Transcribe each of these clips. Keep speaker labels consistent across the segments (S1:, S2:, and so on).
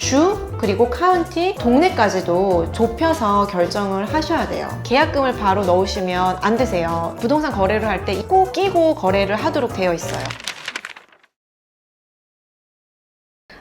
S1: 주 그리고 카운티, 동네까지도 좁혀서 결정을 하셔야 돼요. 계약금을 바로 넣으시면 안 되세요. 부동산 거래를 할 때 꼭 끼고 거래를 하도록 되어 있어요.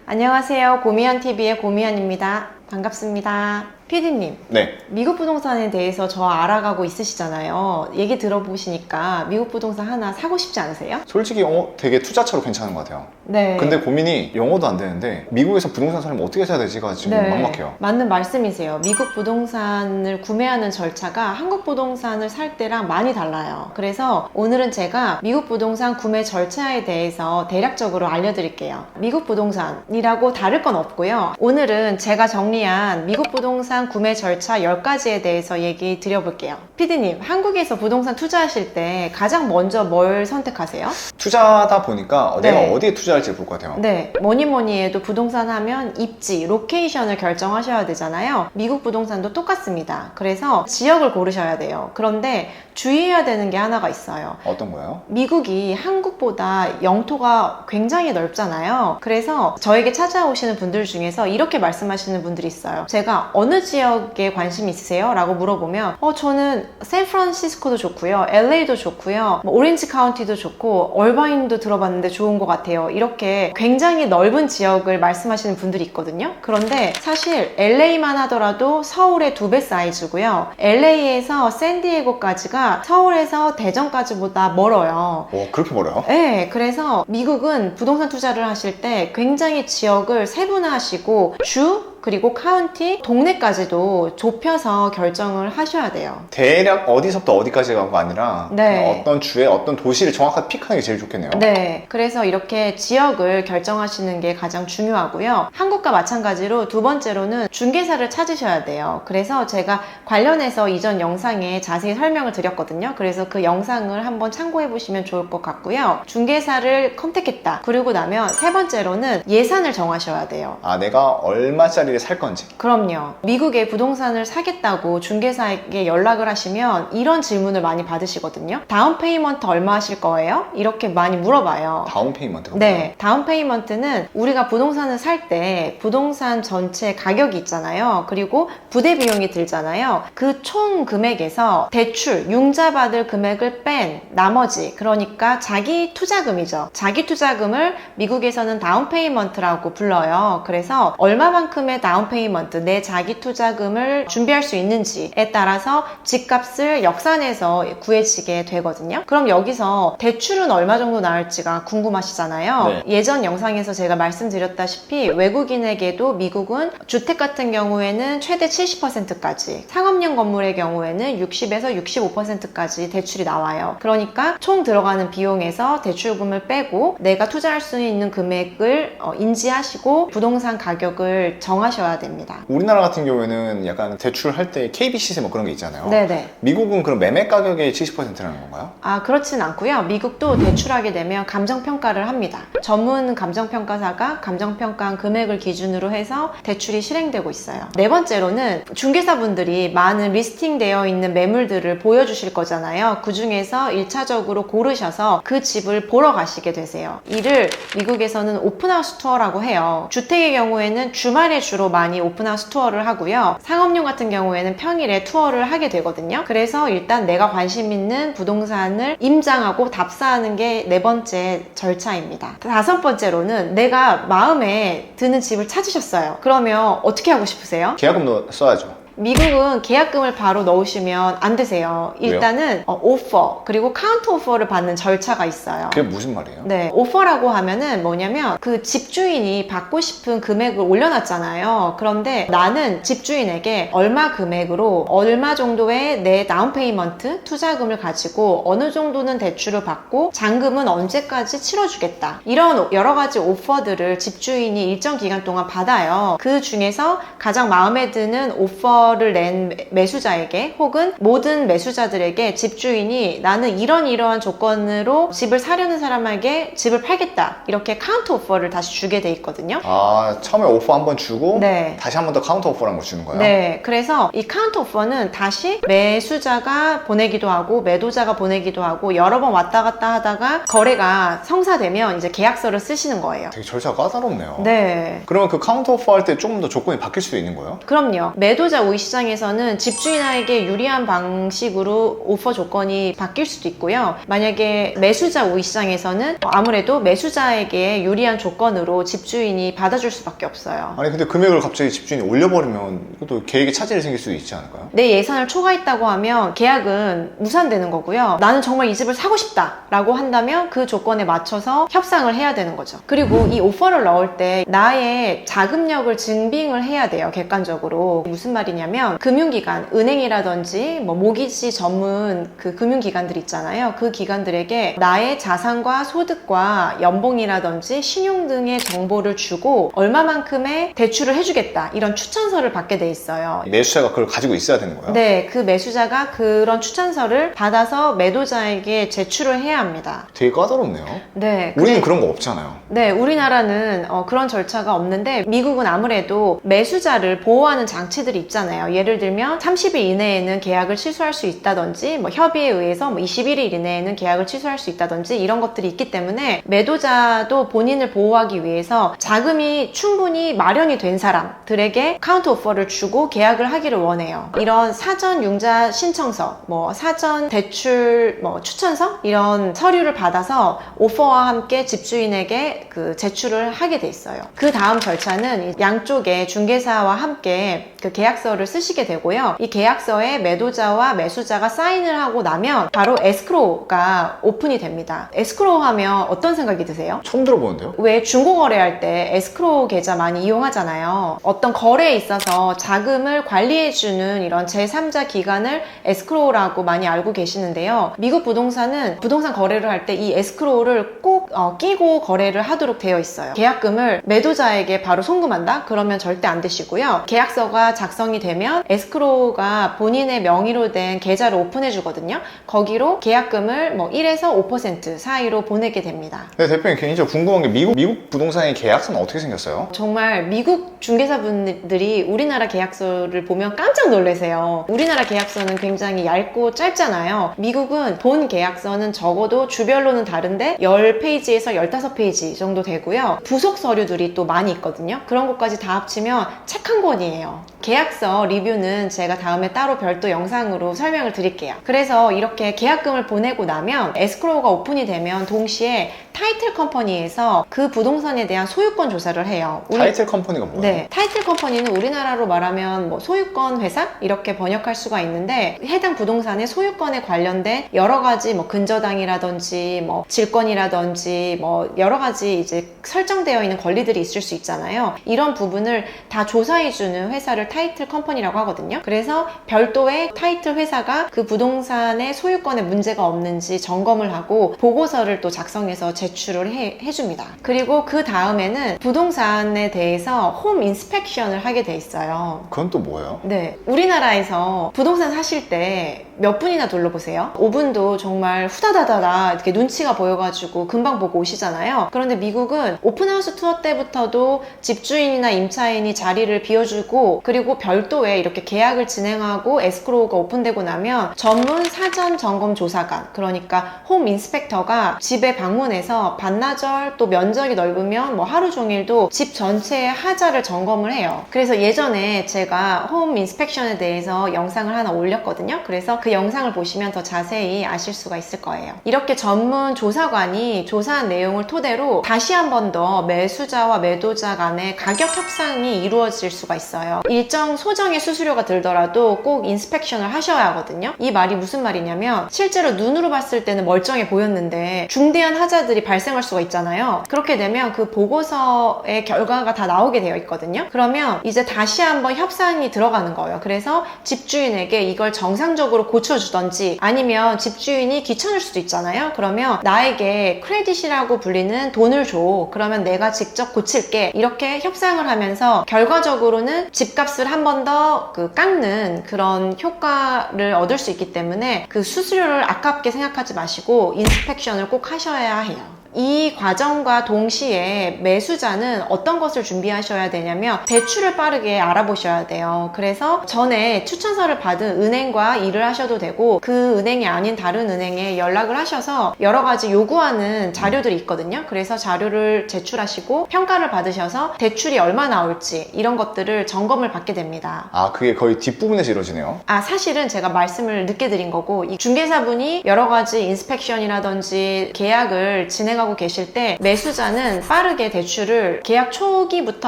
S1: 안녕하세요. 고미안TV의 고미안입니다. 반갑습니다. PD님,
S2: 네.
S1: 미국 부동산에 대해서 저 알아가고 있으시잖아요. 얘기 들어보시니까 미국 부동산 하나 사고 싶지 않으세요?
S2: 솔직히 되게 투자처로 괜찮은 것 같아요.
S1: 네.
S2: 근데 고민이 영어도 안 되는데 미국에서 부동산 사려면 어떻게 사야 되지가 지금 막막해요.
S1: 맞는 말씀이세요. 미국 부동산을 구매하는 절차가 한국 부동산을 살 때랑 많이 달라요. 그래서 오늘은 제가 미국 부동산 구매 절차에 대해서 대략적으로 알려드릴게요. 미국 부동산이라고 다를 건 없고요. 오늘은 제가 정리한 미국 부동산 구매 절차 10가지에 대해서 얘기 드려볼게요. PD님, 한국에서 부동산 투자하실 때 가장 먼저 뭘 선택하세요?
S2: 투자다 보니까
S1: 네.
S2: 내가 어디에 투자할지 볼 것 같아요.
S1: 네, 뭐니 해도 부동산 하면 입지, 로케이션을 결정하셔야 되잖아요. 미국 부동산도 똑같습니다. 그래서 지역을 고르셔야 돼요. 그런데 주의해야 되는 게 하나가 있어요.
S2: 어떤 거예요?
S1: 미국이 한국보다 영토가 굉장히 넓잖아요. 그래서 저에게 찾아오시는 분들 중에서 이렇게 말씀하시는 분들이 있어요. 제가 어느 지역에 관심이 있으세요? 라고 물어보면 저는 샌프란시스코도 좋고요, LA도 좋고요, 오렌지 카운티도 좋고 얼바인도 들어봤는데 좋은 것 같아요. 이렇게 굉장히 넓은 지역을 말씀하시는 분들이 있거든요. 그런데 사실 LA만 하더라도 서울의 2배 사이즈고요. LA에서 샌디에고까지가 서울에서 대전까지보다 멀어요.
S2: 그렇게 멀어요?
S1: 네, 그래서 미국은 부동산 투자를 하실 때 굉장히 지역을 세분화하시고 주 그리고 카운티, 동네까지도 좁혀서 결정을 하셔야 돼요.
S2: 대략 어디서부터 어디까지가 아니라
S1: 네.
S2: 어떤 주에 어떤 도시를 정확하게 픽하는 게 제일 좋겠네요.
S1: 네, 그래서 이렇게 지역을 결정하시는 게 가장 중요하고요. 한국과 마찬가지로 두 번째로는 중개사를 찾으셔야 돼요. 그래서 제가 관련해서 이전 영상에 자세히 설명을 드렸거든요. 그래서 그 영상을 한번 참고해 보시면 좋을 것 같고요. 중개사를 컨택했다. 그리고 나면 세 번째로는 예산을 정하셔야 돼요.
S2: 내가 얼마짜리를 살 건지.
S1: 그럼요. 미국에 부동산을 사겠다고 중개사에게 연락을 하시면 이런 질문을 많이 받으시거든요. 다운 페이먼트 얼마 하실 거예요? 이렇게 많이 물어봐요.
S2: 다운 페이먼트가
S1: 네, 다운 페이먼트는 우리가 부동산을 살 때 부동산 전체 가격이 있잖아요. 그리고 부대 비용이 들잖아요. 그 총 금액에서 대출, 융자 받을 금액을 뺀 나머지, 그러니까 자기 투자금이죠. 자기 투자금을 미국에서는 다운 페이먼트라고 불러요. 그래서 얼마만큼의 다운 페이먼트, 내 자기 투자금을 준비할 수 있는지에 따라서 집값을 역산해서 구해지게 되거든요. 그럼 여기서 대출은 얼마 정도 나올지가 궁금하시잖아요.
S2: 네.
S1: 예전 영상에서 제가 말씀드렸다시피 외국인에게도 미국은 주택 같은 경우에는 최대 70%까지, 상업용 건물의 경우에는 60에서 65%까지 대출이 나와요. 그러니까 총 들어가는 비용에서 대출금을 빼고 내가 투자할 수 있는 금액을 인지하시고 부동산 가격을 정하셔야 됩니다.
S2: 우리나라 같은 경우에는 약간 대출할 때 KBC세 뭐 그런 게 있잖아요.
S1: 네네.
S2: 미국은 그럼 매매 가격의 70%라는 건가요?
S1: 그렇진 않고요. 미국도 대출하게 되면 감정평가를 합니다. 전문 감정평가사가 감정평가한 금액을 기준으로 해서 대출이 실행되고 있어요. 네 번째로는 중개사분들이 많은 리스팅되어 있는 매물들을 보여주실 거잖아요. 그 중에서 1차적으로 고르셔서 그 집을 보러 가시게 되세요. 이를 미국에서는 오픈하우스 투어라고 해요. 주택의 경우에는 주말에 주로 많이 오픈하우스 투어를 하고요. 상업용 같은 경우에는 평일에 투어를 하게 되거든요. 그래서 일단 내가 관심 있는 부동산을 임장하고 답사하는 게 네 번째 절차입니다. 다섯 번째로는 내가 마음에 드는 집을 찾으셨어요. 그러면 어떻게 하고 싶으세요?
S2: 계약금도 써야죠.
S1: 미국은 계약금을 바로 넣으시면 안 되세요. 일단은 오퍼 그리고 카운터 오퍼를 받는 절차가 있어요.
S2: 그게 무슨 말이에요?
S1: 네, 오퍼라고 하면은 뭐냐면 그 집주인이 받고 싶은 금액을 올려놨잖아요. 그런데 나는 집주인에게 얼마 금액으로 얼마 정도의 내 다운 페이먼트 투자금을 가지고 어느 정도는 대출을 받고 잔금은 언제까지 치러주겠다, 이런 여러 가지 오퍼들을 집주인이 일정 기간 동안 받아요. 그 중에서 가장 마음에 드는 오퍼 오퍼를 낸 매수자에게 혹은 모든 매수자들에게 집주인이 나는 이러한 조건으로 집을 사려는 사람에게 집을 팔겠다 이렇게 카운터 오퍼를 다시 주게 돼 있거든요.
S2: 아, 처음에 오퍼 한번 주고
S1: 네.
S2: 다시 한 번 더 카운터 오퍼라는 걸 주는 거예요?
S1: 네, 그래서 이 카운터 오퍼는 다시 매수자가 보내기도 하고 매도자가 보내기도 하고 여러 번 왔다 갔다 하다가 거래가 성사되면 이제 계약서를 쓰시는 거예요.
S2: 되게 절차가 까다롭네요.
S1: 네.
S2: 그러면 그 카운터 오퍼 할 때 조금 더 조건이 바뀔 수도 있는 거예요?
S1: 그럼요. 매도자 우위 시장에서는 집주인에게 유리한 방식으로 오퍼 조건이 바뀔 수도 있고요. 만약에 매수자 우위 시장에서는 아무래도 매수자에게 유리한 조건으로 집주인이 받아줄 수밖에 없어요.
S2: 아니 근데 금액을 갑자기 집주인이 올려버리면 이것도 계획에 차질이 생길 수도 있지 않을까요?
S1: 내 예산을 초과했다고 하면 계약은 무산되는 거고요. 나는 정말 이 집을 사고 싶다라고 한다면 그 조건에 맞춰서 협상을 해야 되는 거죠. 그리고 이 오퍼를 넣을 때 나의 자금력을 증빙을 해야 돼요. 객관적으로. 무슨 말이냐면 금융기관, 은행이라든지 뭐 모기지 전문 그 금융기관들 있잖아요. 그 기관들에게 나의 자산과 소득과 연봉이라든지 신용 등의 정보를 주고 얼마만큼의 대출을 해주겠다 이런 추천서를 받게 돼 있어요.
S2: 매수자가 그걸 가지고 있어야 되는 거예요?
S1: 네, 그 매수자가 그런 추천서를 받아서 매도자에게 제출을 해야 합니다.
S2: 되게 까다롭네요.
S1: 네,
S2: 우리는 그런 거 없잖아요.
S1: 네, 우리나라는 그런 절차가 없는데 미국은 아무래도 매수자를 보호하는 장치들이 있잖아요. 예를 들면 30일 이내에는 계약을 취소할 수 있다든지 뭐 협의에 의해서 뭐 21일 이내에는 계약을 취소할 수 있다든지 이런 것들이 있기 때문에 매도자도 본인을 보호하기 위해서 자금이 충분히 마련이 된 사람들에게 카운터 오퍼를 주고 계약을 하기를 원해요. 이런 사전 융자 신청서, 뭐 사전 대출 뭐 추천서 이런 서류를 받아서 오퍼와 함께 집주인에게 그 제출을 하게 돼 있어요. 그 다음 절차는 양쪽의 중개사와 함께 그 계약서를 쓰시게 되고요. 이 계약서에 매도자와 매수자가 사인을 하고 나면 바로 에스크로우가 오픈이 됩니다. 에스크로우 하면 어떤 생각이 드세요?
S2: 처음 들어보는데요?
S1: 왜 중고거래할 때 에스크로우 계좌 많이 이용하잖아요. 어떤 거래에 있어서 자금을 관리해주는 이런 제3자 기관을 에스크로우라고 많이 알고 계시는데요. 미국 부동산은 부동산 거래를 할 때 이 에스크로우를 꼭 끼고 거래를 하도록 되어 있어요. 계약금을 매도자에게 바로 송금한다? 그러면 절대 안 되시고요. 계약서가 작성이 되면 에스크로우가 본인의 명의로 된 계좌를 오픈해 주거든요. 거기로 계약금을 뭐 1에서 5% 사이로 보내게 됩니다.
S2: 네, 대표님 개인적으로 궁금한 게 미국 부동산의 계약서는 어떻게 생겼어요?
S1: 정말 미국 중개사분들이 우리나라 계약서를 보면 깜짝 놀라세요. 우리나라 계약서는 굉장히 얇고 짧잖아요. 미국은 본 계약서는 적어도 주별로는 다른데 10페이지에서 15페이지 정도 되고요. 부속 서류들이 또 많이 있거든요. 그런 것까지 다 합치면 책 한 권이에요. 계약서 리뷰는 제가 다음에 따로 별도 영상으로 설명을 드릴게요. 그래서 이렇게 계약금을 보내고 나면 에스크로우가 오픈이 되면 동시에 타이틀 컴퍼니에서 그 부동산에 대한 소유권 조사를 해요.
S2: 타이틀 컴퍼니가 뭐예요?
S1: 네, 타이틀 컴퍼니는 우리나라로 말하면 뭐 소유권 회사 이렇게 번역할 수가 있는데 해당 부동산의 소유권에 관련된 여러 가지 뭐 근저당이라든지 뭐 질권이라든지 뭐 여러 가지 이제 설정되어 있는 권리들이 있을 수 있잖아요. 이런 부분을 다 조사해주는 회사를 타이틀 컴퍼니라고 하거든요. 그래서 별도의 타이틀 회사가 그 부동산의 소유권에 문제가 없는지 점검을 하고 보고서를 또 작성해서 제출을 해줍니다. 그리고 그 다음에는 부동산에 대해서 홈 인스펙션을 하게 돼 있어요.
S2: 그건 또 뭐예요?
S1: 네, 우리나라에서 부동산 사실 때 몇 분이나 둘러보세요? 5분도 정말 후다다다다 이렇게 눈치가 보여가지고 금방 보고 오시잖아요. 그런데 미국은 오픈하우스 투어 때부터도 집주인이나 임차인이 자리를 비워주고 그리고 별도의 이렇게 계약을 진행하고 에스크로우가 오픈되고 나면 전문 사전 점검 조사관, 그러니까 홈 인스펙터가 집에 방문해서 반나절 또 면적이 넓으면 뭐 하루 종일도 집 전체의 하자를 점검을 해요. 그래서 예전에 제가 홈 인스펙션에 대해서 영상을 하나 올렸거든요. 그래서 그 영상을 보시면 더 자세히 아실 수가 있을 거예요. 이렇게 전문 조사관이 조사한 내용을 토대로 다시 한 번 더 매수자와 매도자 간의 가격 협상이 이루어질 수가 있어요. 일정 소정의 수수료가 들더라도 꼭 인스펙션을 하셔야 하거든요. 이 말이 무슨 말이냐면 실제로 눈으로 봤을 때는 멀쩡해 보였는데 중대한 하자들이 발생할 수가 있잖아요. 그렇게 되면 그 보고서의 결과가 다 나오게 되어 있거든요. 그러면 이제 다시 한번 협상이 들어가는 거예요. 그래서 집주인에게 이걸 정상적으로 고쳐주던지 아니면 집주인이 귀찮을 수도 있잖아요. 그러면 나에게 크레딧이라고 불리는 돈을 줘. 그러면 내가 직접 고칠게. 이렇게 협상을 하면서 결과적으로는 집값을 한 번 더 깎는 그런 효과를 얻을 수 있기 때문에 그 수수료를 아깝게 생각하지 마시고 인스펙션을 꼭 하셔야 해요. 이 과정과 동시에 매수자는 어떤 것을 준비하셔야 되냐면 대출을 빠르게 알아보셔야 돼요. 그래서 전에 추천서를 받은 은행과 일을 하셔도 되고 그 은행이 아닌 다른 은행에 연락을 하셔서 여러 가지 요구하는 자료들이 있거든요. 그래서 자료를 제출하시고 평가를 받으셔서 대출이 얼마 나올지 이런 것들을 점검을 받게 됩니다.
S2: 아, 그게 거의 뒷부분에서 이루어지네요.
S1: 사실은 제가 말씀을 늦게 드린 거고 이 중개사분이 여러 가지 인스펙션이라든지 계약을 진행하고 계실 때 매수자는 빠르게 대출을 계약 초기부터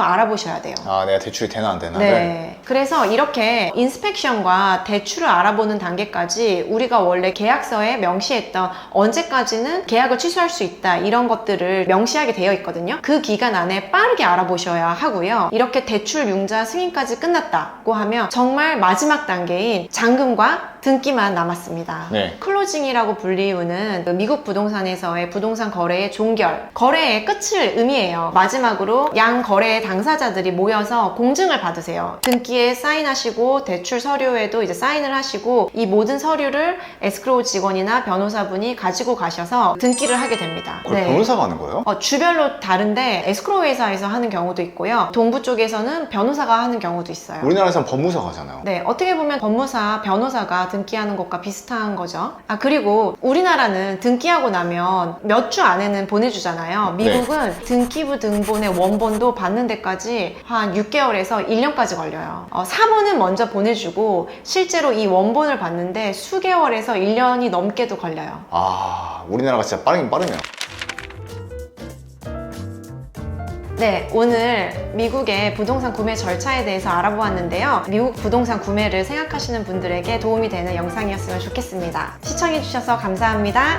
S1: 알아보셔야 돼요.
S2: 내가 대출이 되나 안 되나를?
S1: 네. 그래서 이렇게 인스펙션과 대출을 알아보는 단계까지 우리가 원래 계약서에 명시했던 언제까지는 계약을 취소할 수 있다 이런 것들을 명시하게 되어 있거든요. 그 기간 안에 빠르게 알아보셔야 하고요. 이렇게 대출 융자 승인까지 끝났다고 하면 정말 마지막 단계인 잔금과 등기만 남았습니다.
S2: 네.
S1: 클로징이라고 불리우는 미국 부동산에서의 부동산 거래의 종결, 거래의 끝을 의미해요. 마지막으로 양 거래 당사자들이 모여서 공증을 받으세요. 등기에 사인하시고 대출 서류에도 이제 사인을 하시고 이 모든 서류를 에스크로우 직원이나 변호사분이 가지고 가셔서 등기를 하게 됩니다.
S2: 그걸 변호사가 하는 거예요?
S1: 주별로 다른데 에스크로우 회사에서 하는 경우도 있고요. 동부 쪽에서는 변호사가 하는 경우도 있어요.
S2: 우리나라에서는 법무사가 하잖아요.
S1: 네, 어떻게 보면 법무사, 변호사가 등기하는 것과 비슷한 거죠. 그리고 우리나라는 등기하고 나면 몇 주 안에는 보내주잖아요. 미국은 등기부 등본의 원본도 받는 데까지 한 6개월에서 1년까지 걸려요. 사본은 먼저 보내주고 실제로 이 원본을 받는데 수개월에서 1년이 넘게도 걸려요.
S2: 우리나라가 진짜 빠르긴 빠르네요.
S1: 네, 오늘 미국의 부동산 구매 절차에 대해서 알아보았는데요. 미국 부동산 구매를 생각하시는 분들에게 도움이 되는 영상이었으면 좋겠습니다. 시청해주셔서 감사합니다.